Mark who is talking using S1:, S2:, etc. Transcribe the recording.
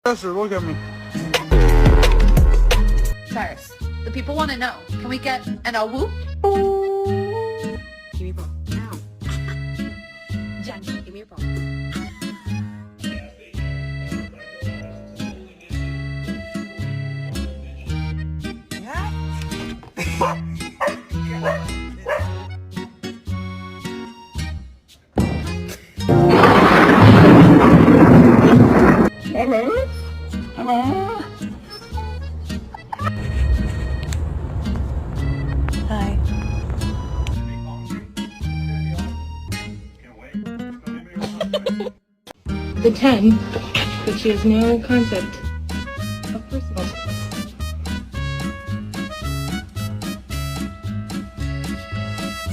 S1: Just look at me.
S2: Cyrus, the people want to know. Can we get an a whoop?
S3: Give me your phone. Now. Jen, give me your phone.
S1: Hello? Hello?
S3: Hi.
S4: The 10, but she has no concept of personal space.